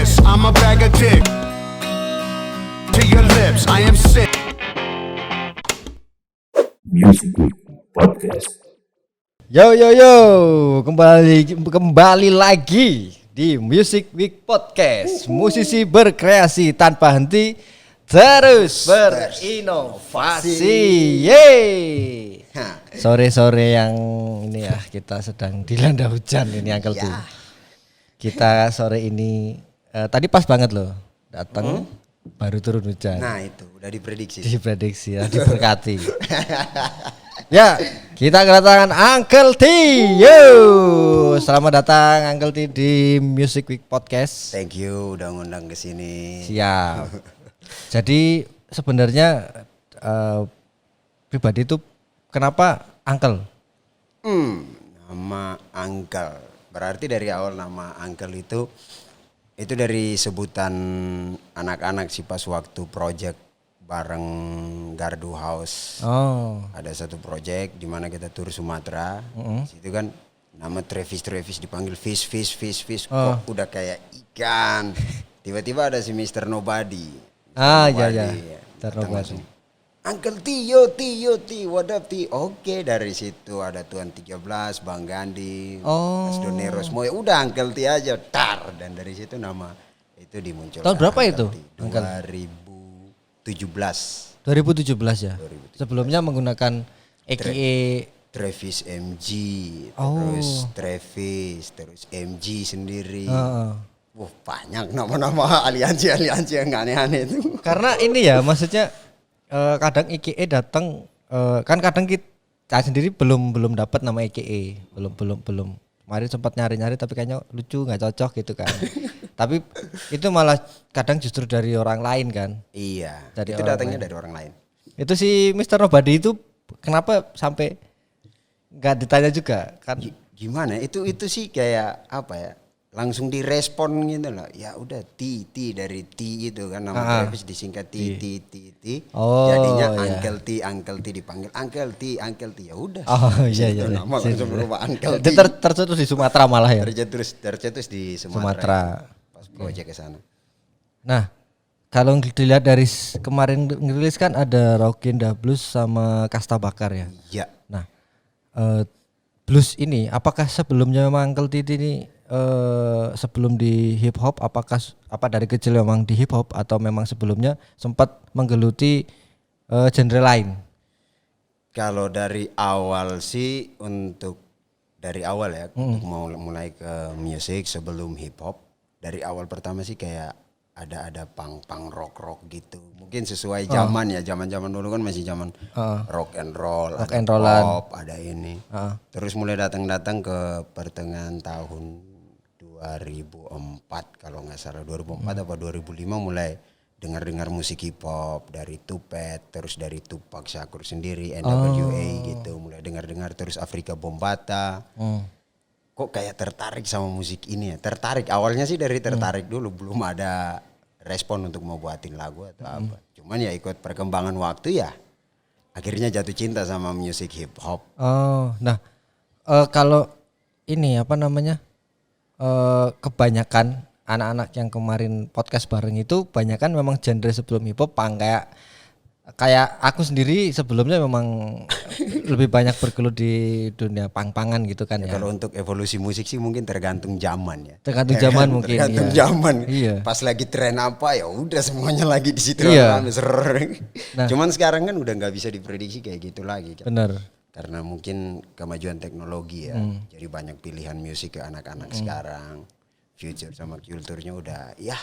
this. I'm a bag of dick. To your lips, I am sick. Music Week Podcast. Yo, kembali lagi di Music Week Podcast. Musisi berkreasi tanpa henti, terus berinovasi. Yeay. Sore-sore yang ini ya, kita sedang dilanda hujan ini Uncle T. Kita sore ini tadi pas banget loh, datang baru turun hujan. Nah itu udah diprediksi. Diprediksi ya, diberkati. Ya, kita kedatangan Uncle T. Yo, selamat datang Uncle T di Music Week Podcast. Thank you udah ngundang ke sini. Siap. Jadi sebenarnya pribadi itu kenapa Uncle? Nama Uncle. Berarti dari awal nama Uncle itu dari sebutan anak-anak sih pas waktu project bareng Gardu House. Oh. Ada satu project di mana kita tur Sumatera. Situ kan nama Travis dipanggil Fish. Kok udah kayak ikan. Tiba-tiba ada si Mr. Nobody. Iya. Datang langsung, Uncle Tio, what up T? Oke, dari situ ada Tuan 13, Bang Gandhi, Mas Donero semua. Ya udah Uncle T aja, tar. Dan dari situ nama itu dimunculkan. Tahun berapa itu? 2017. 2017 ya. 2017. Sebelumnya menggunakan EKE Travis MG, terus Travis, terus MG sendiri. Wah, banyak nama-nama aliansi yang aneh-aneh itu. Karena ini ya, maksudnya kadang EKE datang kan kadang kita sendiri belum dapat nama EKE, belum. Kemarin sempat nyari tapi kayaknya lucu, nggak cocok gitu kan. Tapi itu malah kadang justru dari orang lain kan. Iya. Dari itu orang datangnya lain. dari orang lain. Itu si Mr. Nobody itu kenapa sampai nggak ditanya juga kan? Gimana? Itu sih kayak apa ya? Langsung direspon gitu loh. Ya udah T dari T itu kan nama Travis disingkat T. Jadinya iya. Uncle T dipanggil Uncle T. Ya udah. Oh iya. Nama langsung berubah Uncle T. Tercetus di Sumatera malah ya. Tercetus di Sumatera. Pas project ke sana. Nah, kalau dilihat dari kemarin ngerilis kan ada Rockin' the Blues sama Kasta Bakar ya. Iya. Nah, blues ini apakah sebelumnya memang Uncle T ini sebelum di hip hop apa dari kecil memang di hip hop atau memang sebelumnya sempat menggeluti genre lain? Kalau dari awal sih untuk mulai ke musik sebelum hip hop, dari awal pertama sih kayak ada punk rock gitu. Mungkin sesuai zaman ya, zaman dulu kan masih zaman rock and roll, ada pop, ada ini. Terus mulai datang ke pertengahan tahun 2004 kalau nggak salah, 2004 apa 2005 mulai dengar musik hip hop dari Tupet, terus dari Tupac Shakur sendiri, NWA gitu, mulai dengar terus Afrika Bombata. Kok kayak tertarik sama musik ini ya? Awalnya sih dari tertarik dulu, belum ada respon untuk mau buatin lagu atau apa. Cuman ya ikut perkembangan waktu ya akhirnya jatuh cinta sama musik hip hop. Nah kalau ini apa namanya? Kebanyakan anak-anak yang kemarin podcast bareng itu banyakan memang genre sebelum hip hop punk, kayak aku sendiri sebelumnya memang lebih banyak bergelut di dunia punk-punkan gitu kan ya. Kalau untuk evolusi musik sih mungkin tergantung zaman ya. Tergantung zaman mungkin. Tergantung iya. zaman. Iya. Pas lagi tren apa ya udah semuanya lagi di situ. Iya. Nah. Cuman sekarang kan udah nggak bisa diprediksi kayak gitu lagi kan. Bener. Karena mungkin kemajuan teknologi ya. Jadi banyak pilihan musik ke anak-anak sekarang. Future sama kulturnya udah ya.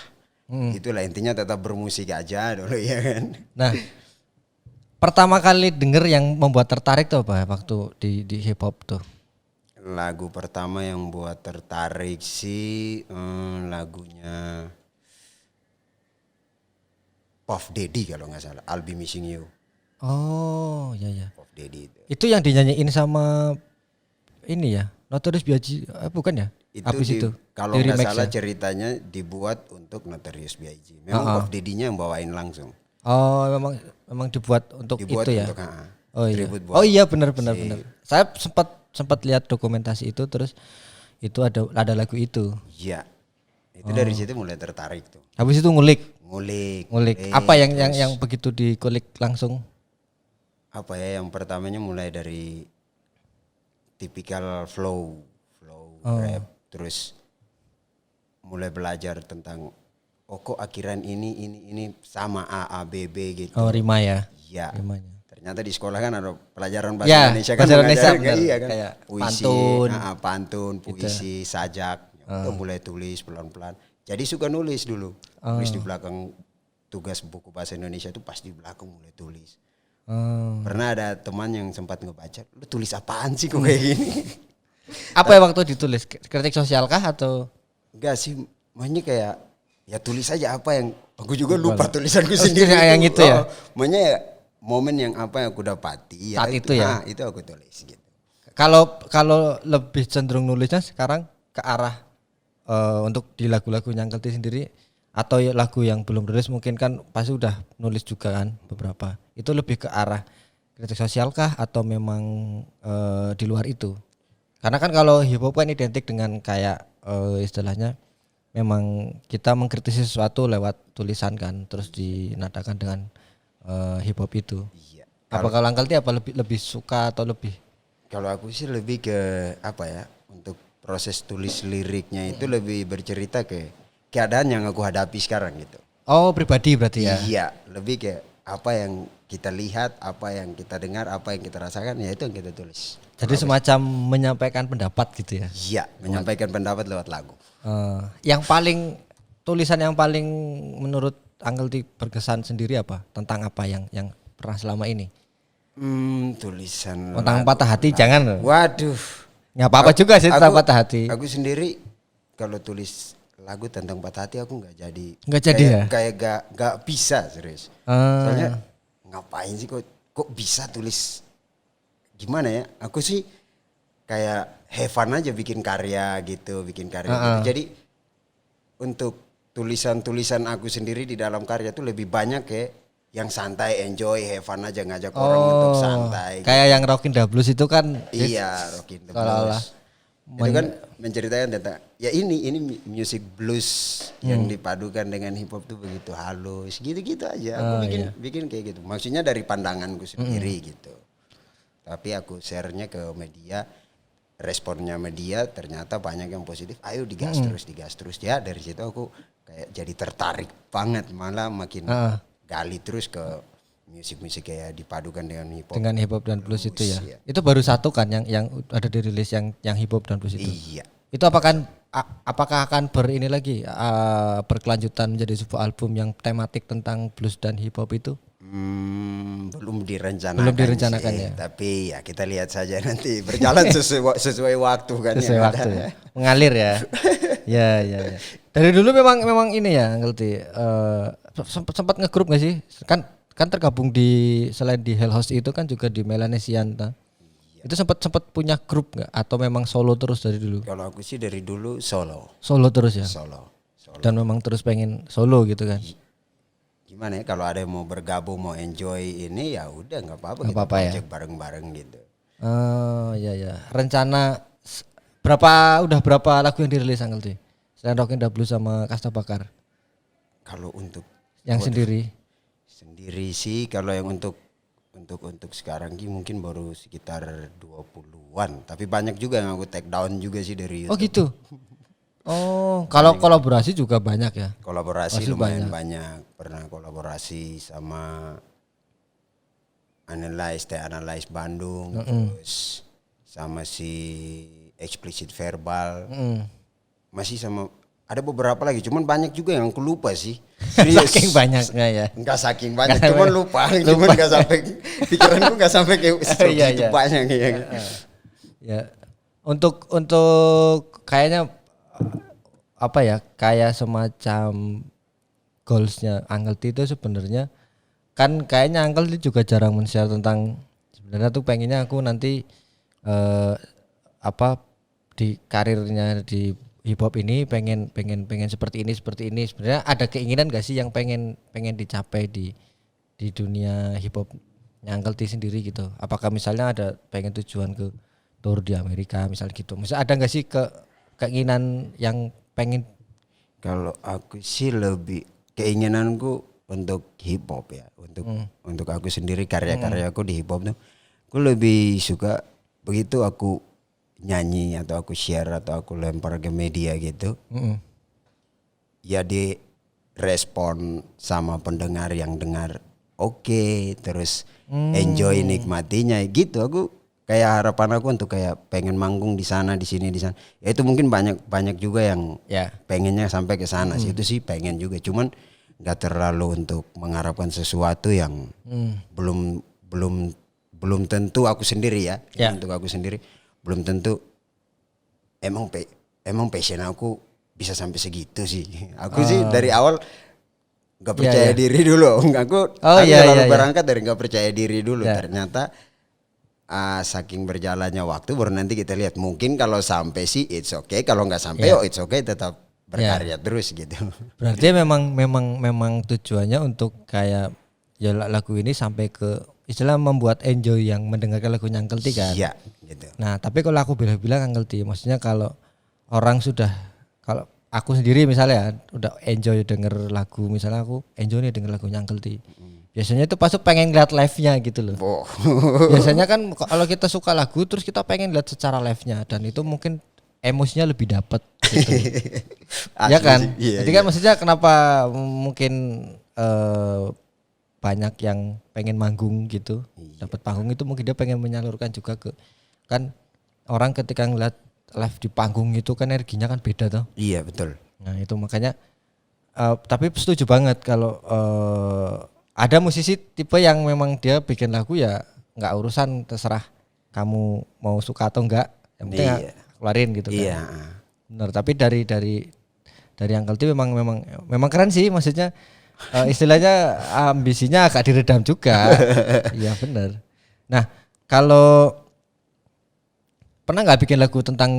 Itulah intinya, tetap bermusik aja dulu ya kan. Nah, pertama kali denger yang membuat tertarik tuh apa waktu di hip hop tuh? Lagu pertama yang buat tertarik sih lagunya Puff Daddy kalau nggak salah, I'll Be Missing You. Oh iya. Puff Daddy itu. Itu yang dinyanyiin sama ini ya, Notorious B.I.G. Bukan ya? Itu kalau nggak salah ceritanya dibuat untuk Notorious B.I.G. Memang Puff Daddy-nya yang bawain langsung. Oh memang dibuat untuk itu ya. Untuk, oh iya benar. Saya sempat lihat dokumentasi itu, terus itu ada lagu itu. Iya. Itu dari situ mulai tertarik tuh. Habis itu ngulik. Ngulik. Apa yang terus begitu dikulik langsung? apa ya, yang pertamanya mulai dari tipikal flow rap, terus mulai belajar tentang kok akhiran ini sama A B gitu. Oh, rima ya. Iya. Rimanya. Ternyata di sekolah kan ada pelajaran bahasa Ya, Indonesia kan, bahasa Indonesia, mengajarin benar. iya kan. Kayak Puisi, pantun. pantun, puisi, sajak. Udah mulai tulis pelan-pelan. Jadi suka nulis dulu. Nulis di belakang tugas buku bahasa Indonesia itu pas di belakang mulai tulis. Pernah ada teman yang sempat ngebaca, lu tulis apaan sih kok kayak gini? Apa ya waktu ditulis? Kritik sosial kah atau? Enggak sih, makanya kayak ya tulis aja apa yang aku juga lupa tulisanku sendiri. Yang itu ya? Makanya ya, momen yang apa yang aku dapati Saat itu ya? itu aku tulis gitu. Kalau lebih cenderung nulisnya sekarang ke arah untuk di lagu-lagu Nyangkelti sendiri atau lagu yang belum rilis mungkin kan pasti udah nulis juga kan beberapa. Itu lebih ke arah kritik sosial kah atau memang di luar itu? Karena kan kalau hip hop kan identik dengan kayak istilahnya memang kita mengkritisi sesuatu lewat tulisan kan, terus dinadakan dengan hip hop itu. Iya. Apa kalau Angkelti apa lebih suka atau lebih? Kalau aku sih lebih ke apa ya, untuk proses tulis liriknya itu lebih bercerita ke keadaan yang aku hadapi sekarang gitu. Oh, pribadi berarti ya? Iya, lebih ke apa yang kita lihat, apa yang kita dengar, apa yang kita rasakan, ya itu yang kita tulis. Jadi semacam menyampaikan pendapat gitu ya? Iya, menyampaikan pendapat lewat lagu. Tulisan yang paling menurut Angkelti berkesan sendiri apa? Tentang apa yang pernah selama ini? Tulisan Tentang lagu. patah hati jangan. Waduh. Nggak apa-apa juga sih tentang patah hati. Aku sendiri kalau tulis lagu tentang patah hati aku nggak jadi. Nggak jadi ya? Kayak nggak bisa serius. Soalnya ngapain sih kok bisa tulis? Gimana ya? Aku sih kayak have fun aja bikin karya gitu. Jadi untuk tulisan aku sendiri di dalam karya tuh lebih banyak kayak yang santai, enjoy, have fun aja, ngajak orang untuk santai. Kayak yang Rockin' the Blues itu kan? Iya, Rockin' the Seolah-olah Blues. Itu kan menceritakan tentang ya ini music blues yang dipadukan dengan hip hop tuh begitu halus, gitu-gitu aja. Aku bikin kayak gitu. Maksudnya dari pandanganku sendiri gitu. Tapi aku share-nya ke media, responnya media ternyata banyak yang positif. Ayo digas terus. Ya dari situ aku kayak jadi tertarik banget, malah makin gali terus ke musik-musik kayak dipadukan dengan hip hop. Dengan hip hop dan blues itu ya. Iya. Itu baru satu kan yang ada dirilis yang hip hop dan blues itu. Iya. Itu apakah akan berkelanjutan menjadi sebuah album yang tematik tentang blues dan hip hop itu? Belum direncanakan. Belum direncanakan sih, ya. Tapi ya kita lihat saja nanti berjalan sesuai waktu kan. Sesuai waktu ya. Mengalir ya. ya. Dari dulu memang ini ya Angkelti. Sempat ngegrup nggak sih? Kan tergabung selain di Hell House itu kan juga di Melanesian. Iya. Itu sempat punya grup nggak atau memang solo terus dari dulu? Kalau aku sih dari dulu solo. Solo terus ya. Solo. Dan memang terus pengen solo gitu kan? Gimana ya, kalau ada yang mau bergabung, mau enjoy ini ya udah nggak apa-apa. Nggak kita apa-apa ya? project bareng-bareng gitu. Oh iya. Rencana udah berapa lagu yang dirilis Angkelti? Selain Rockin' the Blues sama Kasta Bakar. Kalau untuk Yang sendiri sih, kalau yang untuk sekarang ini mungkin baru sekitar 20-an, tapi banyak juga yang aku take down juga sih dari YouTube. Oh gitu. Oh, kalau kolaborasi juga banyak ya? Kolaborasi Pasti lumayan banyak. Pernah kolaborasi sama Analyze Bandung, terus sama si Explicit Verbal, masih sama ada beberapa lagi, cuman banyak juga yang aku lupa sih. Serius. Saking banyaknya ya. Enggak saking banyak, cuman lupa. Cuman enggak sampai pikiranku enggak sampai kayak segitu banyak ya. Ya. Untuk kayaknya apa ya? Kayak semacam goalsnya Angkelti itu sebenarnya kan kayaknya Angkelti juga jarang men-share tentang sebenarnya tuh pengennya aku nanti di karirnya di hip hop ini pengen seperti ini sebenarnya ada keinginan gak sih yang pengen dicapai di dunia hip hop Angkelti sendiri gitu? Apakah misalnya ada pengen tujuan ke tour di Amerika misalnya gitu? Misalnya ada gak sih keinginan yang pengen Kalau aku sih lebih keinginanku untuk hip hop ya, untuk aku sendiri karya-karya aku di hip hop tuh, aku lebih suka begitu aku nyanyi atau aku share atau aku lempar ke media gitu, ya direspon sama pendengar yang dengar oke, terus enjoy nikmatinya gitu. Aku kayak harapan aku untuk kayak pengen manggung di sana di sini di sana. Ya itu mungkin banyak juga yang Ya. pengennya sampai ke sana sih, itu sih pengen juga. Cuman nggak terlalu untuk mengharapkan sesuatu yang belum belum belum tentu aku sendiri ya. Ya. Untuk aku sendiri belum tentu emang passion aku bisa sampai segitu sih. Aku sih dari awal nggak percaya diri dulu. Aku selalu berangkat dari nggak percaya diri dulu. Ternyata saking berjalannya waktu baru nanti kita lihat. Mungkin kalau sampai sih it's okay, kalau nggak sampai it's okay, tetap berkarya terus gitu. Berarti memang tujuannya untuk kayak ya lagu ini sampai ke istilah membuat enjoy yang mendengarkan lagunya Uncle T kan. Iya gitu. Nah, tapi kalau aku bilang Uncle T, maksudnya kalau orang sudah, kalau aku sendiri misalnya udah enjoy denger lagu, misalnya aku enjoy nih denger lagunya Uncle T. Biasanya itu pasti pengen lihat live-nya gitu loh. Biasanya kan kalau kita suka lagu terus kita pengen lihat secara live-nya, dan itu mungkin emosinya lebih dapat gitu. Ya kan? Iya, Jadi kan maksudnya kenapa mungkin banyak yang pengen manggung gitu, dapat panggung itu mungkin dia pengen menyalurkan juga ke, kan orang ketika ngeliat live di panggung itu kan energinya kan beda tuh. Iya betul. Nah itu makanya tapi setuju banget kalau ada musisi tipe yang memang dia bikin lagu ya nggak urusan, terserah kamu mau suka atau enggak, yang penting keluarin gitu kan. Iya. Benar, tapi dari Uncle T memang keren sih, maksudnya istilahnya ambisinya agak diredam juga. Iya benar. Nah kalau pernah nggak bikin lagu tentang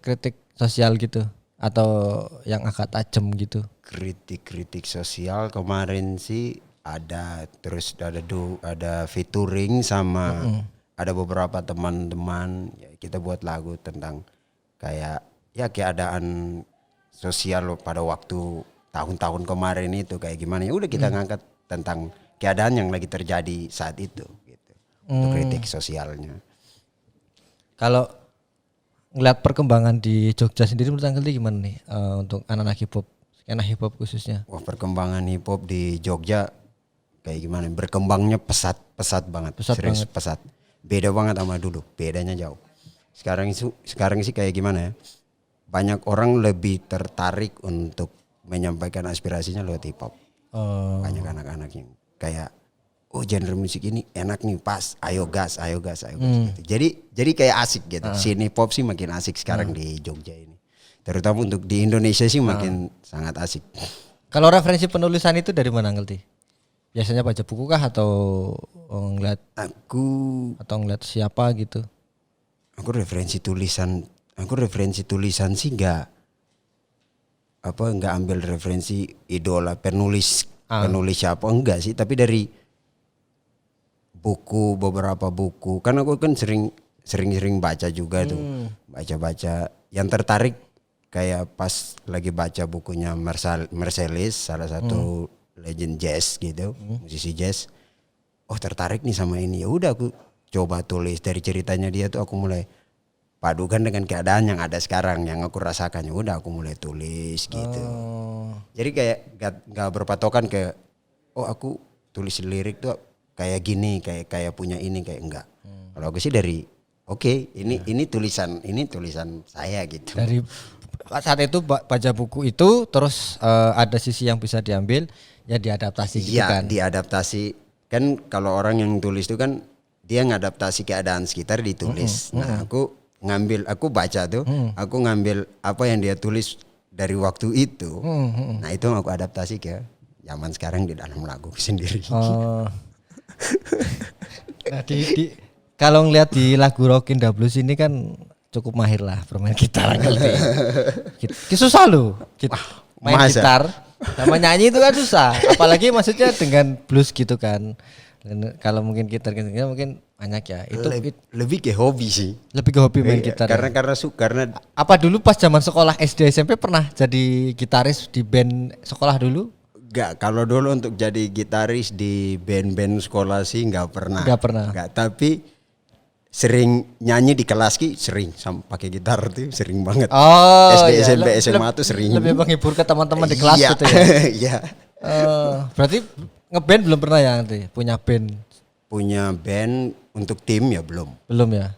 kritik sosial gitu atau yang agak tajam gitu? Kritik sosial kemarin sih ada, terus ada featuring sama ada beberapa teman-teman ya, kita buat lagu tentang kayak ya keadaan sosial pada waktu tahun-tahun kemarin itu kayak gimana, ya udah kita ngangkat tentang keadaan yang lagi terjadi saat itu gitu. Untuk kritik sosialnya. Kalau ngeliat perkembangan di Jogja sendiri menurut Uncle T gimana nih untuk anak-anak hip hop, skena hip hop khususnya? Wah, perkembangan hip hop di Jogja kayak gimana? Berkembangnya pesat banget. Serius pesat. Beda banget sama dulu, bedanya jauh. Sekarang sih kayak gimana ya? Banyak orang lebih tertarik untuk menyampaikan aspirasinya lewat hip hop. Banyak anak-anak yang kayak genre musik ini enak nih, pas, ayo gas gitu. Jadi kayak asik gitu. Scene hip hop sih makin asik sekarang di Jogja ini. Terutama untuk di Indonesia sih makin sangat asik. Kalau referensi penulisan itu dari mana Uncle T? Biasanya baca buku kah atau ngeliat ngeliat siapa gitu? Aku referensi tulisan sih nggak ambil referensi idola penulis siapa, enggak sih, tapi dari beberapa buku kan aku kan sering baca juga tuh, baca yang tertarik kayak pas lagi baca bukunya Marsalis, salah satu legend jazz gitu, musisi jazz. Oh tertarik nih sama ini, ya udah aku coba tulis dari ceritanya dia tuh, aku mulai padukan dengan keadaan yang ada sekarang yang aku rasakan, ya udah aku mulai tulis gitu. Jadi kayak gak berpatokan ke aku tulis lirik tuh kayak gini, kayak punya ini, kayak enggak. Kalau aku sih dari ini tulisan saya gitu. Dari saat itu baca buku itu terus ada sisi yang bisa diambil, ya diadaptasi gitu kan. Iya, diadaptasi. Kan kalau orang yang tulis itu kan dia ngadaptasi keadaan sekitar ditulis. Nah, aku baca tuh, aku ngambil apa yang dia tulis dari waktu itu. Nah, itu aku adaptasi ke zaman sekarang di dalam lagu sendiri. Nah, kalau ngeliat di lagu Rockin' the Blues ini kan cukup mahir lah bermain gitar. Susah loh. Main gitar sama nyanyi itu kan susah. Apalagi maksudnya dengan blues gitu kan. Dan kalau mungkin gitar mungkin banyak ya. Itu lebih ke hobi sih. lebih ke hobi main Iya, gitar. karena Ya? karena Apa dulu pas zaman sekolah SD SMP pernah jadi gitaris di band sekolah dulu? Gak, kalau dulu untuk jadi gitaris di band-band sekolah sih nggak pernah. Nggak pernah. Nggak, tapi sering nyanyi di kelas sering pakai gitar tuh sering banget. SD, iya. SMP, SMA tuh sering. Lebih menghibur ke teman-teman di kelas Iya, gitu ya. Iya. Berarti ngeband belum pernah ya nanti punya band? Punya band untuk tim ya belum. Belum ya?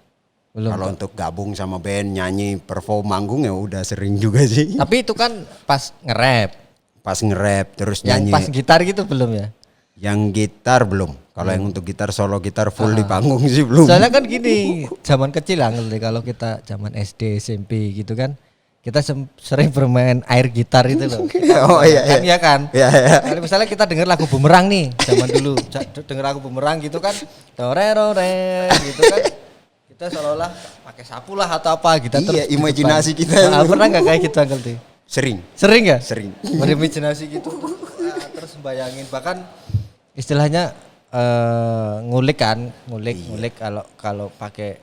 Belum. Kalau untuk gabung sama band nyanyi perform manggung ya udah sering juga sih. Tapi itu kan pas nge-rap. Pas nge-rap terus Yang nyanyi. pas gitar gitu belum ya? Yang gitar belum. Kalau yang untuk gitar solo gitar full di panggung sih belum. Soalnya kan gini, zaman kecil lah ngerti kalau kita zaman SD SMP gitu kan, kita sering bermain air gitar itu loh. Oh iya, Kan iya kan? Iya, iya. Kalau misalnya kita denger lagu Bumerang nih, zaman dulu denger lagu Bumerang gitu kan, dorerore gitu kan. Kita seolah-olah pakai sapu lah atau apa gitu. Iya, di imajinasi depan. kita. Nah, pernah nggak kayak gitu Uncle T? Sering. Sering ya? Sering. Berimajinasi gitu. Terus bayangin bahkan istilahnya ngulik Iya. kalau pakai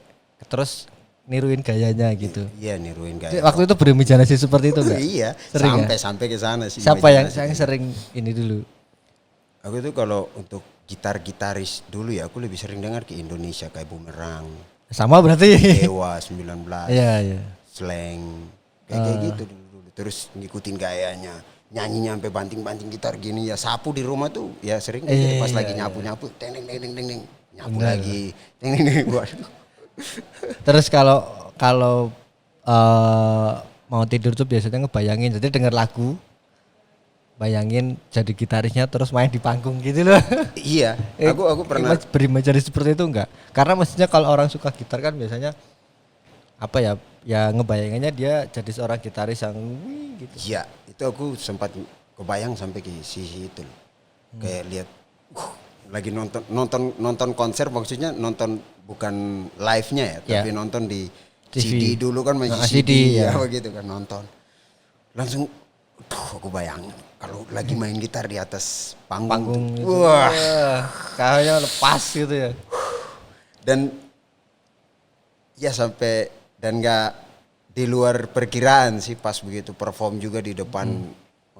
terus niruin gayanya gitu. Iya niruin gaya. Waktu itu berimajinasi seperti itu enggak? Iya, Sering sampai ke sana sih. Siapa yang imajinasi. sering ini dulu? Aku tuh kalau untuk gitaris dulu ya aku lebih sering dengar ke Indonesia kayak Bumerang, Sama berarti. Dewa 19, Iya, iya. Slang, kayak gitu dulu. Terus ngikutin gayanya, nyanyinya sampai banting-banting gitar gini ya. Sapu di rumah tuh ya sering gitu, pas lagi nyapu-nyapu, teng teng teng teng teng, nyapu lagi, teng teng teng. Waduh. Terus kalau mau tidur tuh biasanya ngebayangin, jadi denger lagu, bayangin jadi gitarisnya terus main di panggung gitu loh. Iya, aku pernah. Berimajinasi seperti itu enggak? Karena maksudnya kalau orang suka gitar kan biasanya apa ya? Ya ngebayanginnya dia jadi seorang gitaris yang wih, gitu. Iya, itu aku sempat kebayang sampai ke sisi itu. Kayak lihat lagi nonton konser, maksudnya nonton bukan live-nya ya, tapi nonton di TV. CD dulu kan masih CD, CD ya. ya begitu kan nonton. Langsung aku bayang kalau lagi main gitar di atas panggung, Gitu. tuh. Wah. Kayaknya lepas gitu ya. Dan ya sampai dan nggak di luar perkiraan sih pas begitu perform juga di depan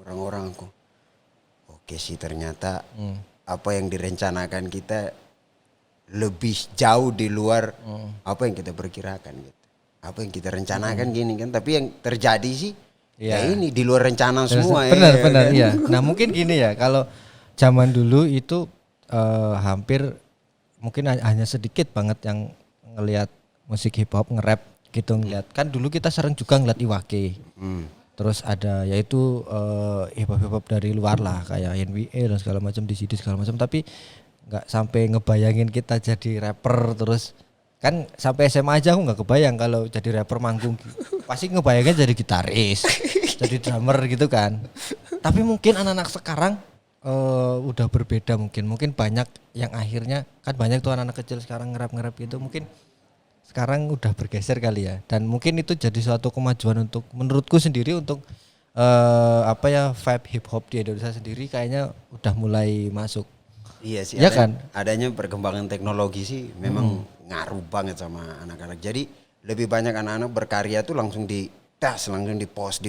orang-orang aku. Oke sih ternyata apa yang direncanakan kita lebih jauh di luar apa yang kita perkirakan gitu. Apa yang kita rencanakan gini kan, tapi yang terjadi sih ya ini di luar rencana semua Benar, ya. benar, kan? iya. Nah mungkin gini ya, kalau zaman dulu itu hampir mungkin hanya sedikit banget yang ngelihat musik hip hop nge-rap gitu ngelihat. Kan dulu kita sering juga ngeliat Iwake. Terus ada yaitu hip hop dari luar lah kayak NWA dan segala macam di CD segala macam, tapi nggak sampai ngebayangin kita jadi rapper terus. Kan sampai SMA aja aku nggak kebayang kalau jadi rapper manggung. Pasti ngebayangin jadi gitaris, jadi drummer gitu kan. Tapi mungkin anak-anak sekarang udah berbeda mungkin banyak yang akhirnya kan banyak tuh anak-anak kecil sekarang nge-rap gitu, mungkin sekarang udah bergeser kali ya, dan mungkin itu jadi suatu kemajuan untuk menurutku sendiri untuk apa ya vibe hip hop di Indonesia sendiri kayaknya udah mulai masuk. Iya sih, Ya kan? adanya perkembangan teknologi sih memang ngaruh banget sama anak-anak. Jadi lebih banyak anak-anak berkarya tuh langsung langsung di post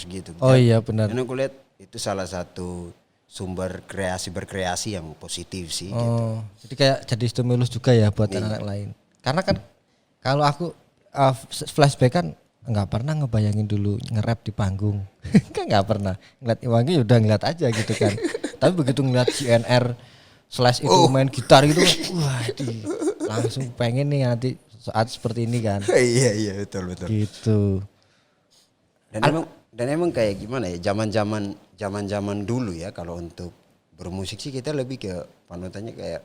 gitu. Oh iya benar. Dan aku lihat itu salah satu sumber berkreasi yang positif sih. Gitu. Oh, jadi kayak jadi stimulus juga ya buat anak-anak lain. Karena kan kalau aku flashback kan nggak pernah ngebayangin dulu nge-rap di panggung. Kan nggak pernah. Ngeliat Iwangi udah ngeliat aja gitu kan. Tapi begitu ngeliat CNR / itu main gitar gitu, wah langsung pengen nih nanti saat seperti ini kan. Iya betul. Gitu. Dan emang kayak gimana ya zaman dulu ya kalau untuk bermusik sih kita lebih ke panutannya kayak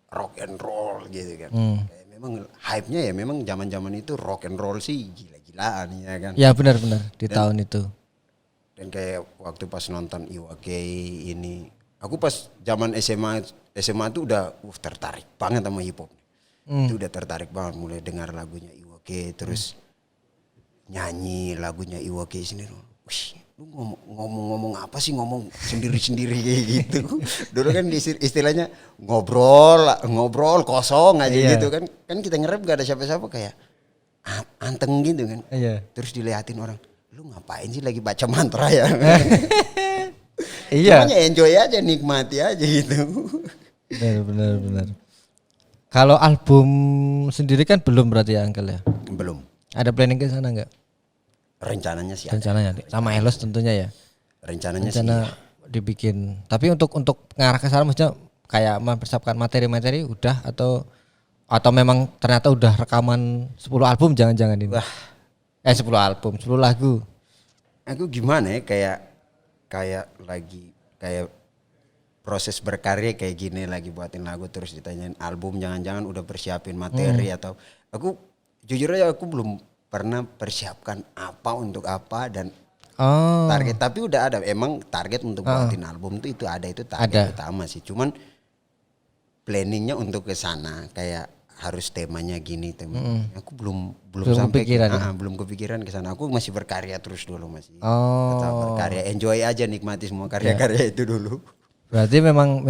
rock and roll gitu kan. Kayak memang hype-nya ya memang zaman itu rock and roll sih gila-gilaan ya kan. Ya benar-benar di tahun itu. Dan kayak waktu pas nonton Iwake ini, aku pas zaman SMA tuh udah tertarik banget sama hip hop. Itu udah tertarik banget mulai dengar lagunya Iwake terus nyanyi lagunya Iwake sendiri. Wih, lu ngomong apa sih, ngomong sendiri-sendiri kayak gitu. Dulu kan istilahnya ngobrol kosong aja Iya. gitu kan. Kan kita nge-rap gak ada siapa-siapa kayak anteng gitu kan. Iya. Terus diliatin orang, lu ngapain sih lagi baca mantra ya? Iya. Semuanya enjoy aja, nikmati aja gitu. Benar. Kalau album sendiri kan belum berarti ya Uncle ya? Belum. Ada planning ke sana nggak? Rencananya sih ada. Rencananya sama Elos tentunya ya. Rencananya sih. Rencana dibikin. Tapi untuk ngarah ke sana maksudnya kayak mempersiapkan materi-materi udah atau memang ternyata udah rekaman 10 album jangan-jangan ini. Wah. 10 album, 10 lagu. Aku gimana ya, kayak lagi kayak proses berkarya kayak gini, lagi buatin lagu terus ditanyain album, jangan-jangan udah persiapin materi atau aku jujur aja aku belum pernah persiapkan apa untuk apa dan Oh. target, tapi udah ada emang target untuk buatin album tuh, itu ada, itu target utama sih. Cuman planningnya untuk ke sana kayak harus temanya gini, aku belum sampai kepikiran ya? belum kepikiran ke sana. Aku masih berkarya terus dulu, masih Oh. tetap berkarya, enjoy aja, nikmati semua karya-karya itu dulu. Berarti memang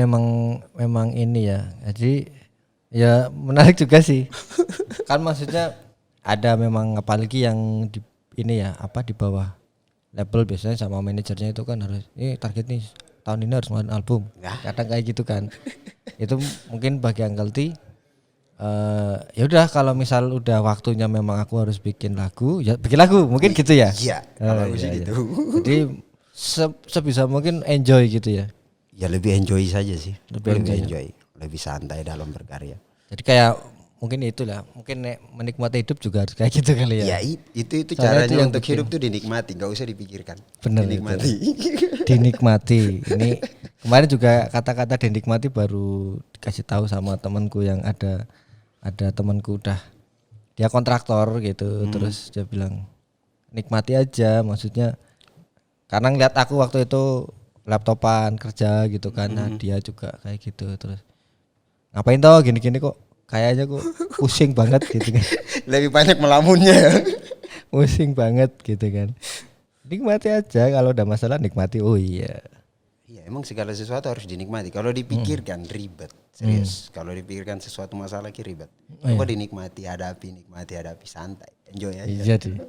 ini ya. Jadi ya menarik juga sih. Kan maksudnya ada memang apalagi yang di ini ya, apa di bawah label biasanya sama manajernya itu kan harus ini target nih tahun ini harus ngeluarin album. Kadang kayak gitu kan. Itu mungkin bagi Uncle T ya udah kalau misal udah waktunya memang aku harus bikin lagu, ya bikin lagu mungkin gitu ya. Iya, kalau aku sih iya. gitu. Jadi sebisa mungkin enjoy gitu ya. Ya lebih enjoy saja sih, Lebih enjoy, lebih santai dalam berkarya. Jadi kayak mungkin itulah, mungkin menikmati hidup juga harus kayak gitu kali ya. Ya itu Soalnya caranya itu yang untuk bikin. hidup tuh dinikmati, nggak usah dipikirkan. Bener Dinikmati. Dinikmati. Ini kemarin juga kata-kata dinikmati baru dikasih tahu sama temanku yang ada temanku udah dia kontraktor gitu, terus dia bilang nikmati aja, maksudnya karena ngeliat aku waktu itu laptopan kerja gitu kan, nah dia juga kayak gitu, terus ngapain toh gini-gini kok kayaknya kok pusing banget gitu kan. Lebih banyak melamunnya. Pusing banget gitu kan. Nikmati aja, kalau udah masalah nikmati. Oh iya. Iya, emang segala sesuatu harus dinikmati. Kalau dipikirkan ribet, serius. Kalau dipikirkan sesuatu masalah ribet. Coba dinikmati, hadapi, santai, enjoy aja. Iya sih.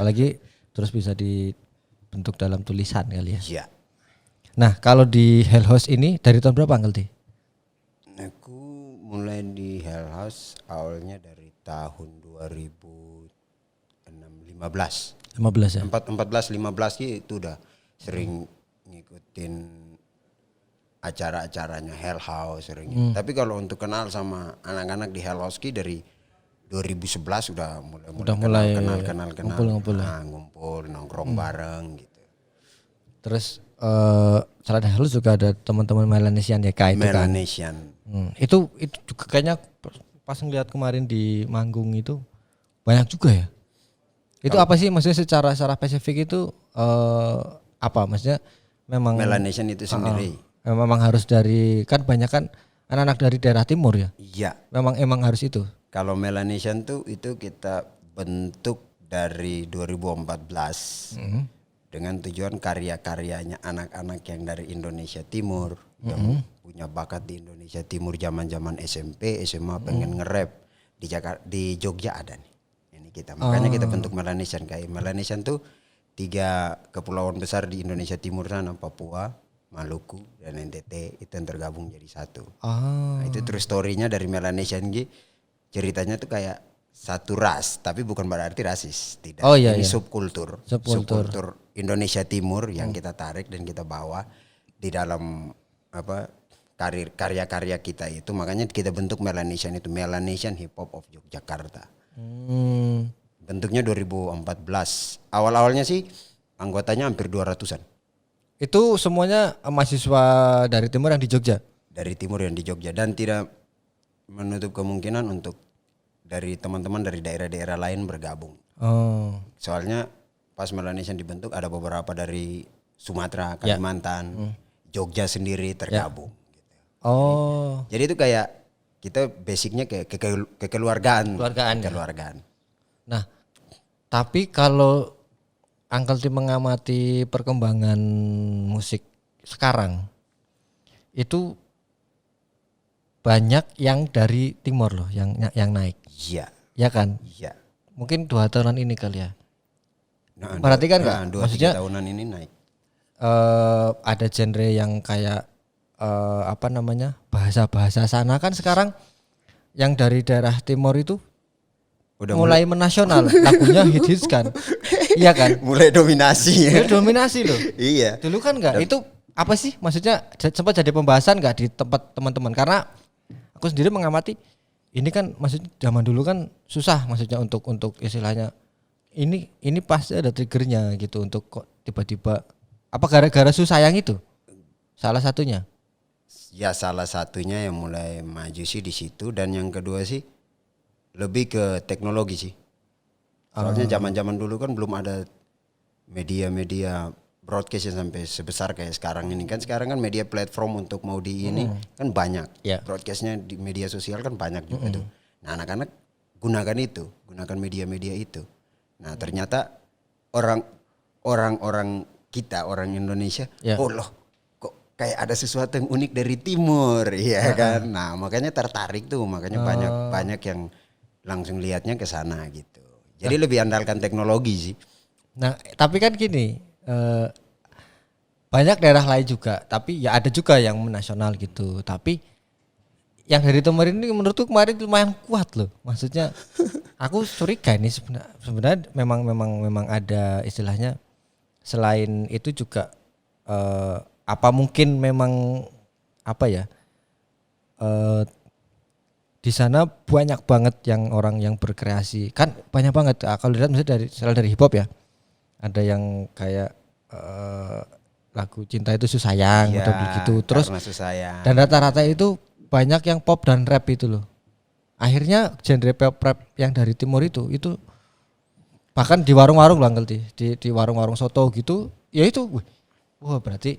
Apalagi terus bisa dibentuk dalam tulisan kali ya. Iya. Nah, kalau di Hell House ini dari tahun berapa Uncle T? Aku mulai di Hell House awalnya dari tahun 2015. 15 ya. 14 15 itu udah sering ngikutin acara-acaranya Hell House sering. Tapi kalau untuk kenal sama anak-anak di Hell House dari 2011 udah mulai kenal. ngumpul. Nah, ngumpul nongkrong bareng gitu. Terus selain Hell House juga ada teman-teman Melanesian ya kayak itu kan. Melanesian. Itu juga kayaknya pas ngeliat kemarin di manggung itu banyak juga ya. Itu apa sih maksudnya secara spesifik itu apa maksudnya memang Melanesian itu sendiri. Memang harus dari kan banyak kan anak-anak dari daerah timur ya. Iya. Emang harus itu. Kalau Melanesian tuh itu kita bentuk dari 2014 dengan tujuan karya-karyanya anak-anak yang dari Indonesia Timur yang punya bakat di Indonesia Timur zaman-zaman SMP, SMA pengen nge-rap di Jakarta, di Jogja ada nih. Ini kita. Makanya kita bentuk Melanesian. Kayak Melanesian tuh 3 kepulauan besar di Indonesia Timur sana, Papua, Maluku dan NTT itu yang tergabung jadi satu. Nah, itu true story-nya dari Melanesian ceritanya tuh kayak satu ras, tapi bukan berarti rasis, tidak. Oh, iya, Ini iya. subkultur Indonesia Timur yang kita tarik dan kita bawa di dalam apa karya-karya kita itu. Makanya kita bentuk Melanesian itu, Melanesian Hip Hop of Yogyakarta. Bentuknya 2014. Awal-awalnya sih anggotanya hampir 200-an. Itu semuanya mahasiswa dari timur yang di Jogja. Dari timur yang di Jogja, dan tidak menutup kemungkinan untuk dari teman-teman dari daerah-daerah lain bergabung. Soalnya pas Melanesian dibentuk ada beberapa dari Sumatera, Kalimantan, Jogja sendiri tergabung. Gitu. Jadi itu kayak kita basicnya kayak kekeluargaan. Keluargaan. Kekeluargaan. Nah, tapi kalau Uncle T mengamati perkembangan musik sekarang itu banyak yang dari timur loh yang naik, Iya, ya kan? iya. Mungkin 2 tahunan ini kali ya. Nah, Perhatikan nggak? 2-3 Maksudnya tahunan ini naik. ada genre yang kayak apa namanya bahasa sana kan sekarang yang dari daerah timur itu Udah mulai menasional, lagunya hits kan, iya kan? mulai dominasi ya. Itu dominasi loh. Iya. Dulu kan nggak itu apa sih? Maksudnya sempat jadi pembahasan nggak di tempat teman-teman? Karena aku sendiri mengamati ini kan maksudnya zaman dulu kan susah maksudnya untuk istilahnya ini pasti ada triggernya gitu untuk kok tiba-tiba apa gara-gara susah yang itu salah satunya. Ya salah satunya yang mulai maju sih di situ, dan yang kedua sih lebih ke teknologi sih. Soalnya zaman-zaman dulu kan belum ada media-media broadcast yang sampai sebesar kayak sekarang ini. Kan sekarang kan media platform untuk mau di ini kan banyak. Yeah. Broadcastnya di media sosial kan banyak juga tuh. Nah anak-anak gunakan media-media itu. Nah ternyata orang-orang kita, orang Indonesia, Yeah. oh loh kok kayak ada sesuatu yang unik dari timur, ya kan. Nah makanya tertarik tuh, makanya banyak yang langsung lihatnya ke sana gitu. Jadi lebih andalkan teknologi sih. Nah tapi kan gini banyak daerah lain juga, tapi ya ada juga yang nasional gitu. Tapi yang dari timur ini menurutku kemarin lumayan kuat loh. Maksudnya aku curiga ini sebenarnya memang ada istilahnya. Selain itu juga apa mungkin memang apa ya di sana banyak banget yang orang yang berkreasi, kan banyak banget. Kalau lihat misalnya dari hip hop ya, ada yang kayak lagu cinta itu susah sayang Iya, atau begitu. Terus karena susah. dan rata-rata itu banyak yang pop dan rap itu loh. Akhirnya genre pop rap yang dari timur itu bahkan di warung-warung lah di warung-warung soto gitu, ya itu, wah berarti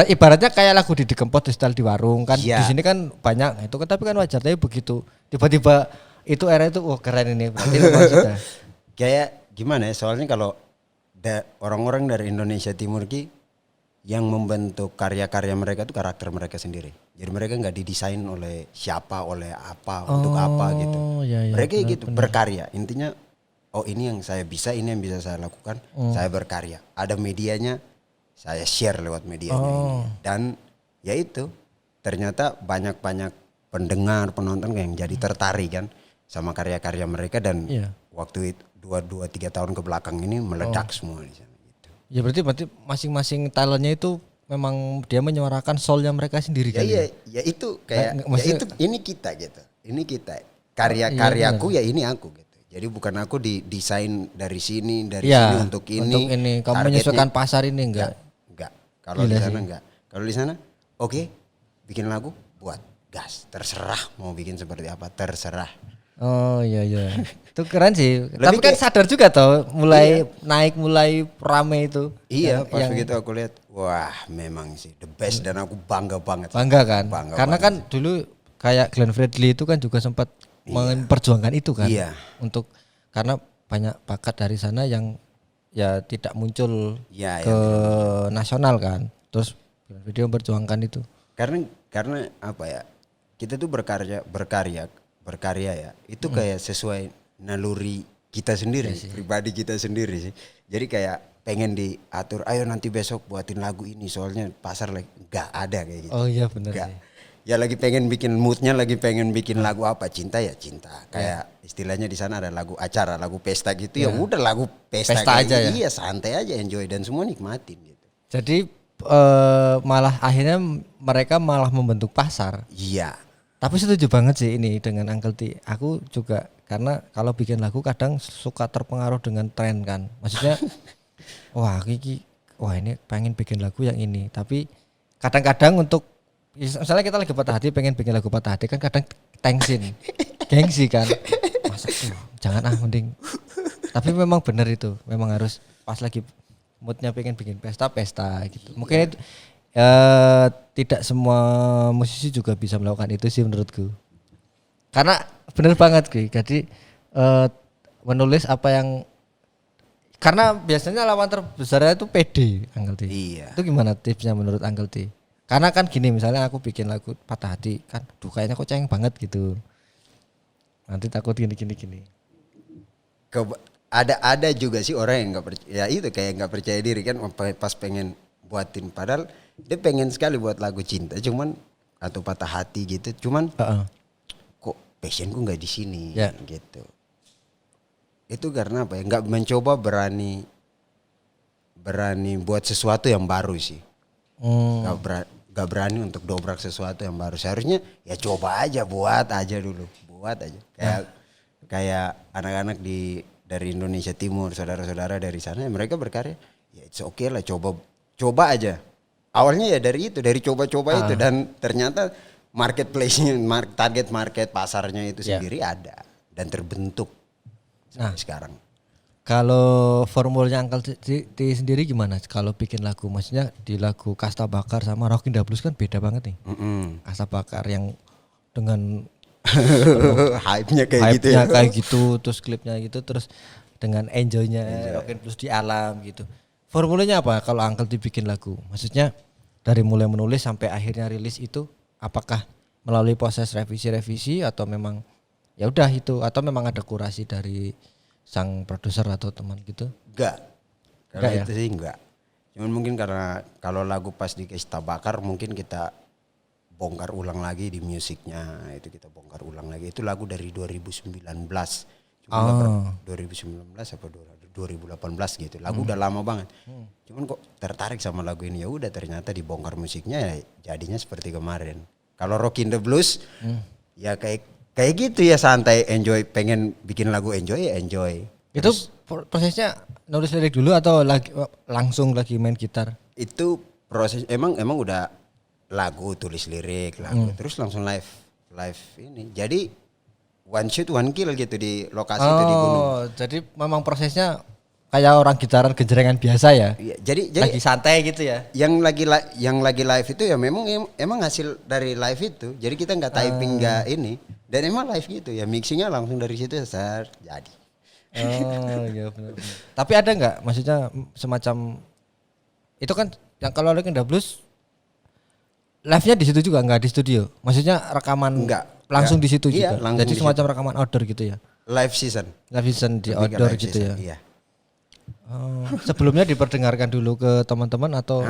ibaratnya kayak lagu Didi Kempot di style di warung kan, Iya. di sini kan banyak itu kan, tapi kan wajar tapi begitu tiba-tiba itu era itu, wah keren ini berarti memang sudah. Kayak gimana ya? Soalnya kalau orang-orang dari Indonesia Timur ki yang membentuk karya-karya mereka itu karakter mereka sendiri. Jadi mereka nggak didesain oleh siapa, oleh apa, untuk apa gitu. Ya, Mereka gitu berkarya. Intinya, oh ini yang saya bisa, ini yang bisa saya lakukan. Saya berkarya. Ada medianya, saya share lewat medianya ini. Dan ya itu, ternyata banyak pendengar, penonton yang jadi tertarik kan sama karya-karya mereka, dan waktu itu 2-3 tahun ke belakang ini meledak semua di sana gitu. Ya berarti masing-masing talentnya itu memang dia menyuarakan soulnya mereka sendiri kan. Ya itu kayak ya itu ini kita gitu. Ini kita. Karya-karyaku ya ini aku gitu. Jadi bukan aku didesain dari sini sini untuk ini. Untuk ini kamu menyesuaikan pasar ini enggak? Enggak. Kalau di sana enggak. Kalau di sana oke, bikin lagu, buat gas, terserah mau bikin seperti apa, terserah. Oh iya. Itu keren sih. Tapi kan sadar juga toh mulai naik, mulai rame itu. Iya, pas begitu aku lihat, wah memang sih the best, dan aku bangga banget. Bangga kan? Bangga karena banget kan dulu kayak Glenn Fredly itu kan juga sempat memperjuangkan itu kan. Iya. Untuk karena banyak bakat dari sana yang ya tidak muncul ke nasional kan. Terus Glenn Fredly memperjuangkan itu. Karena apa ya? Kita tuh berkarya ya. Itu kayak sesuai naluri kita sendiri, pribadi kita sendiri sih. Jadi kayak pengen diatur, ayo nanti besok buatin lagu ini soalnya pasar lagi, nggak ada kayak gitu. Oh iya benar Nggak. sih. Ya lagi pengen bikin moodnya, lagi pengen bikin lagu apa, cinta ya cinta. Kayak istilahnya di sana ada lagu acara, lagu pesta gitu ya udah lagu pesta Pesta aja ya? Iya, santai aja, enjoy, dan semua nikmatin gitu. Jadi malah akhirnya mereka malah membentuk pasar. Iya. Tapi setuju banget sih ini dengan Uncle T. Aku juga karena kalau bikin lagu kadang suka terpengaruh dengan tren kan. Maksudnya wah ini pengen bikin lagu yang ini. Tapi kadang-kadang untuk misalnya kita lagi patah hati pengen bikin lagu patah hati kan kadang tensin. Gengsi kan. Masa jangan mending. Tapi memang benar itu. Memang harus pas lagi moodnya pengen bikin pesta gitu. Mungkin itu tidak semua musisi juga bisa melakukan itu sih menurutku. Karena bener banget Ki. Jadi menulis apa yang Karena biasanya lawan terbesarnya itu PD, Uncle T. Iya. Itu gimana tipsnya menurut Uncle T? Karena kan gini, misalnya aku bikin lagu Patah Hati kan, duh kayaknya kok cengeng banget gitu. Nanti takut gini. Ada juga sih orang yang nggak percaya, ya itu kayak nggak percaya diri kan pas pengen buatin, padahal dia pengen sekali buat lagu cinta, cuman atau patah hati gitu, cuman kok passionku nggak di sini, gitu. Itu karena apa ya? Nggak mencoba berani buat sesuatu yang baru sih. Nggak berani untuk dobrak sesuatu yang baru. Seharusnya ya coba aja, buat aja dulu, kayak anak-anak dari Indonesia Timur, saudara-saudara dari sana, mereka berkarya, ya it's okay lah, coba aja. Awalnya ya dari coba-coba itu, dan ternyata marketplace-nya, target market pasarnya itu sendiri ada dan terbentuk sampai sekarang. Kalau formulnya Uncle T sendiri gimana? Kalau bikin lagu, maksudnya di lagu Kasta Bakar sama Rockin' the Blues kan beda banget nih. Kasta Bakar yang dengan hype-nya kayak gitu ya. Kayak gitu, terus klipnya gitu, terus dengan enjoy-nya Rockin' Blues di alam gitu. Formulanya apa kalau Uncle T bikin lagu? Maksudnya dari mulai menulis sampai akhirnya rilis itu, apakah melalui proses revisi atau memang ya udah itu, atau memang ada kurasi dari sang produser atau teman gitu? Enggak. Kalau ya? itu sih enggak. Cuman mungkin karena kalau lagu pas di Kasta Bakar mungkin kita bongkar ulang lagi di musiknya, itu kita bongkar ulang lagi. Itu lagu dari 2019. Cuma 2019 apa 2018 gitu. Lagu udah lama banget. Cuman kok tertarik sama lagu ini, ya udah ternyata dibongkar musiknya, ya jadinya seperti kemarin. Kalau Rockin' the Blues ya kayak gitu ya, santai, enjoy, pengen bikin lagu enjoy ya enjoy. Itu prosesnya nulis lirik dulu atau langsung lagi main gitar? Itu proses emang udah lagu, tulis lirik, lagu, terus langsung live ini. Jadi one shoot one kill gitu di lokasi itu di gunung. Jadi memang prosesnya kayak orang gitaran gejrengan biasa ya? Iya, jadi lagi santai gitu ya? Yang lagi live itu ya emang hasil dari live itu. Jadi kita nggak typing, nggak ini. Dan emang live gitu ya, mixingnya langsung dari situ jadi. Oh iya benar. Tapi ada nggak, maksudnya semacam itu kan yang kalau Rockin' the Blues live-nya di situ juga, nggak di studio? Maksudnya rekaman langsung di situ juga? Jadi semacam rekaman outdoor gitu ya? Live season di outdoor gitu ya? Iya. Sebelumnya diperdengarkan dulu ke teman-teman atau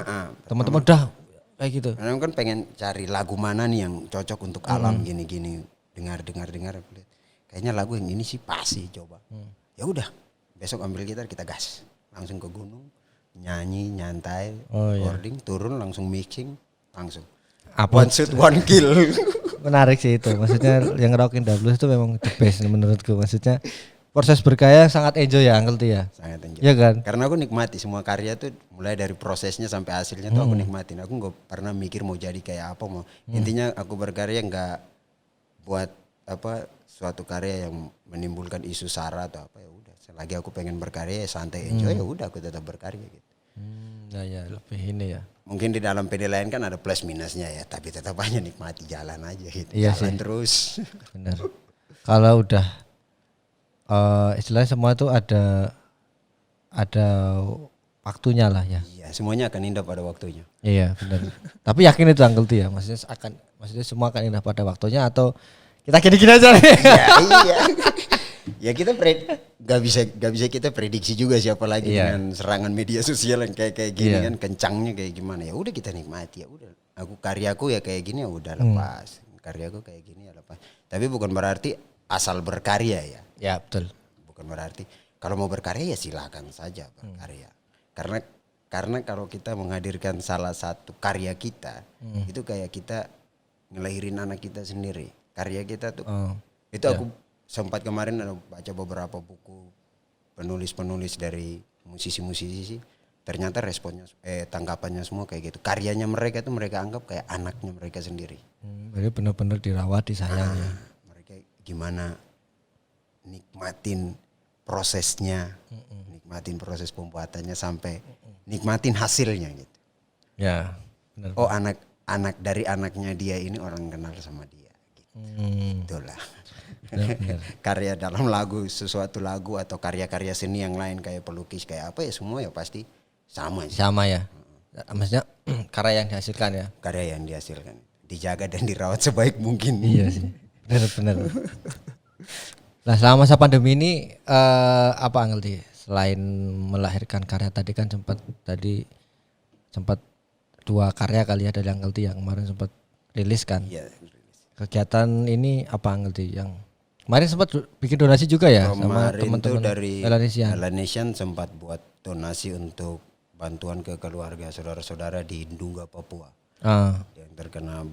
teman-teman udah kayak gitu? Karena kan pengen cari lagu mana nih yang cocok untuk alam gini-gini. Dengar kayaknya lagu yang ini sih pas sih, coba. Ya udah, besok ambil gitar, kita gas langsung ke gunung, nyanyi nyantai, recording, turun langsung mixing, langsung one shoot one kill. Menarik sih itu, maksudnya yang Rockin' the Blues itu memang the best menurutku. Maksudnya proses berkarya sangat enjoy ya Uncle T ya? Sangat enjoy. Iya kan? Karena aku nikmati semua karya tuh, mulai dari prosesnya sampai hasilnya tuh aku nikmatin. Aku gak pernah mikir mau jadi kayak apa, intinya aku berkarya nggak buat apa suatu karya yang menimbulkan isu sara atau apa, ya udah. Selagi aku pengen berkarya ya santai enjoy, ya udah aku tetap berkarya gitu. Ya lebih ini ya. Mungkin di dalam penilaian kan ada plus minusnya ya, tapi tetap aja nikmati, jalan aja gitu. Iya jalan sih. Terus. Benar. Kalau udah istilahnya semua itu ada waktunya lah ya. Iya, semuanya akan indah pada waktunya. Iya benar. Tapi yakin itu Uncle T ya, maksudnya semua akan indah pada waktunya, atau kita gini-gini aja nih? Ya, iya. Ya kita gak bisa kita prediksi juga siapa lagi dengan serangan media sosial yang kayak gini kan, kencangnya kayak gimana. Ya udah kita nikmati, ya udah. Aku karyaku ya kayak gini, ya udah lepas. Karyaku kayak gini ya lepas. Tapi bukan berarti asal berkarya ya. Ya betul. Bukan berarti kalau mau berkarya ya silakan saja berkarya. Karena kalau kita menghadirkan salah satu karya kita, itu kayak kita ngelahirin anak kita sendiri. Karya kita tuh. Itu aku sempat kemarin ada baca beberapa buku penulis dari musisi-musisi sih. Ternyata responnya tanggapannya semua kayak gitu. Karyanya mereka tuh mereka anggap kayak anaknya mereka sendiri. Jadi benar-benar dirawat, disayang ya. Mereka gimana nikmatin prosesnya, nikmatin proses pembuatannya sampai nikmatin hasilnya gitu. Ya, benar. Oh anak dari anaknya dia ini orang kenal sama dia. Gitu. Itulah. Karya dalam lagu, sesuatu lagu atau karya-karya seni yang lain kayak pelukis kayak apa ya semua ya pasti sama sih. Sama ya. Maksudnya karya yang dihasilkan ya. Karya yang dihasilkan dijaga dan dirawat sebaik mungkin. Iya sih. Benar. Nah, selama masa pandemi ini apa Angelti? Selain melahirkan karya tadi kan sempat 2 karya kali ya dari Angelti yang kemarin sempat rilis kan. Iya. Kegiatan ini apa Angelti yang kemarin sempat bikin donasi juga ya sama Kemarin teman-teman tuh dari Melanesian. Melanesian sempat buat donasi untuk bantuan ke keluarga saudara-saudara di Ndungga, Papua. Yang terkena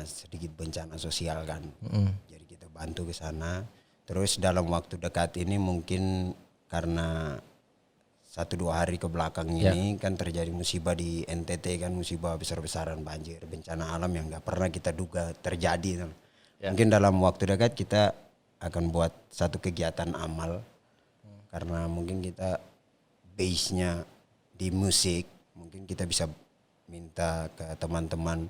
sedikit bencana sosial kan. Jadi kita bantu ke sana. Terus dalam waktu dekat ini mungkin karena 1-2 hari ke belakang ini kan terjadi musibah di NTT kan, musibah besar-besaran banjir, bencana alam yang gak pernah kita duga terjadi. Mungkin dalam waktu dekat kita akan buat satu kegiatan amal karena mungkin kita base-nya di musik, mungkin kita bisa minta ke teman-teman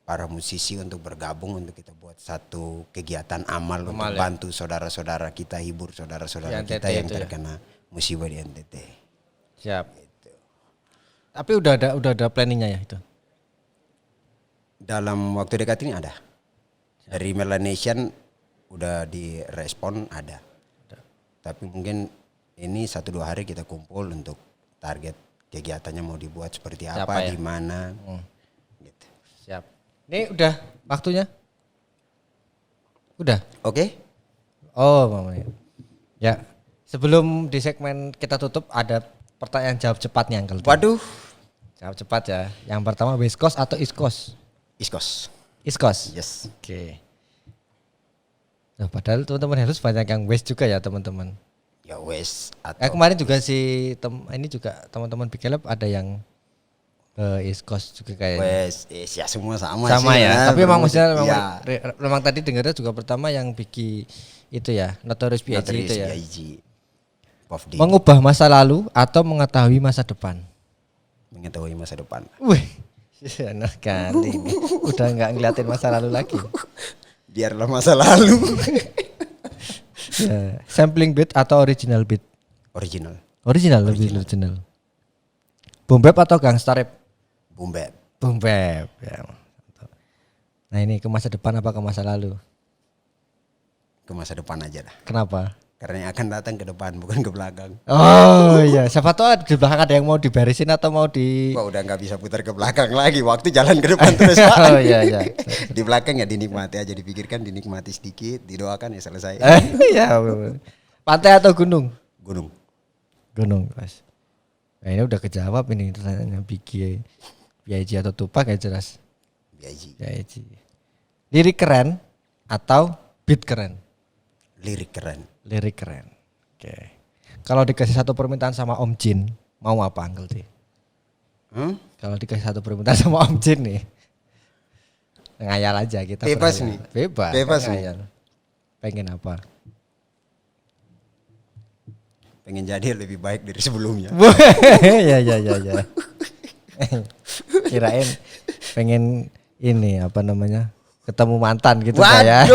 para musisi untuk bergabung untuk kita buat satu kegiatan amal untuk bantu saudara-saudara kita, hibur saudara-saudara kita yang terkena musibah di NTT. Siap. Gitu. Tapi udah ada planningnya ya itu. Dalam waktu dekat ini ada. Dari Melanesian udah direspon ada. Tapi mungkin ini 1-2 hari kita kumpul untuk target kegiatannya mau dibuat seperti apa, di mana. Gitu. Siap. Ini udah waktunya? Udah. Oke. Oh, Mama. Ya. Sebelum di segmen kita tutup ada pertanyaan jawab cepatnya Uncle. Waduh. Jawab cepat ya. Yang pertama West Coast atau East Coast? East Coast. East Coast. Yes. Oke. Nah, padahal teman-teman harus banyak yang West juga ya teman-teman. Ya West atau kemarin juga ini juga teman-teman Big Lab ada yang East Coast juga kayaknya. West, ya semua sama sih, ya. Tapi memang maksudnya ya. memang tadi dengarnya juga pertama yang Biggie itu ya, Notorious B.I.G. itu ya. Mengubah masa lalu atau mengetahui masa depan? Mengetahui masa depan. Wih, enak kali ini. Udah nggak ngeliatin masa lalu lagi. Biarlah masa lalu. Ya, sampling beat atau original beat? Original. Lebih original. Boom bap atau gangsta rap? Boom bap. Boom bap. Ya. Nah ini ke masa depan apa ke masa lalu? Ke masa depan aja dah. Kenapa? Karena yang akan datang ke depan bukan ke belakang. Oh iya, siapa tahu di belakang ada yang mau dibarisin atau mau di. Wah udah nggak bisa putar ke belakang lagi. Waktu jalan ke depan terus Pak. Oh iya. Di belakang ya dinikmati aja, dipikirkan, dinikmati sedikit, didoakan ya selesai. Iya. Pantai atau gunung? Gunung, Mas. Nah ini udah kejawab ini pertanyaannya Biggie, B.I.G atau Tupac ya jelas. B.I.G. Lirik keren atau beat keren? Lirik keren. Oke. Kalau dikasih satu permintaan sama Om Jin, mau apa Uncle T? Kalau dikasih satu permintaan sama Om Jin nih, ngayal aja kita. Bebas nih. Bebas ngayal. Pengen apa? Pengen jadi lebih baik dari sebelumnya. Ya. Kirain pengen ini apa namanya? Ketemu mantan gitu kayak.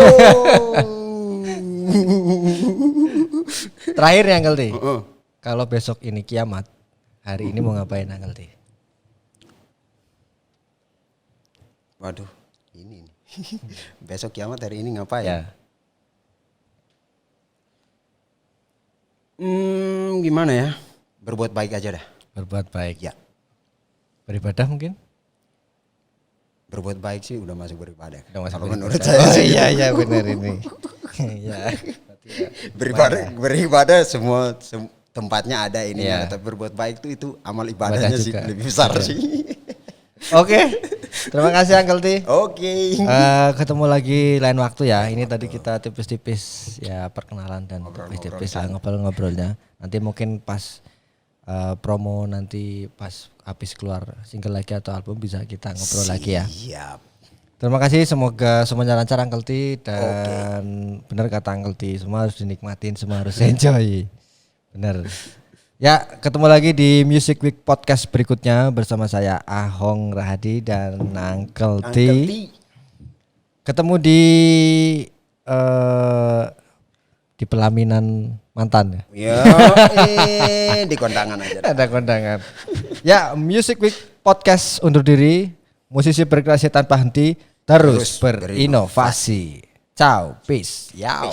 Terakhir ya Uncle T. Kalau besok ini kiamat, hari ini mau ngapain Uncle T? Waduh, ini nih. Besok kiamat hari ini ngapain? Ya. Gimana ya? Berbuat baik aja dah. Berbuat baik. Ya. Beribadah mungkin? Berbuat baik sih udah masuk beribadah. Kalau menurut saya sih. Iya benar ini. Iya. Beribadah semua tempatnya ada ini. Iya. Tapi berbuat baik itu amal ibadahnya sih lebih besar sih. Oke. Terima kasih Uncle T. Oke. Ketemu lagi lain waktu ya. Ini tadi kita tipis-tipis ya perkenalan dan tipis-tipis lah ngobrol-ngobrolnya. Nanti mungkin pas promo nanti pas habis keluar single lagi atau album bisa kita ngobrol lagi ya. Siap. Terima kasih, semoga semuanya lancar Uncle T dan benar kata Uncle T, semua harus dinikmatin, semua harus enjoy. Benar. Ya, ketemu lagi di Music Week Podcast berikutnya bersama saya Ahong Rahadi dan Uncle T. Ketemu di di pelaminan mantan ya. Ya, di kondangan aja. Ada kondangan. Ya, Music Week Podcast undur diri. Musisi berkreasi tanpa henti terus berinovasi. Ciao, peace. Yao.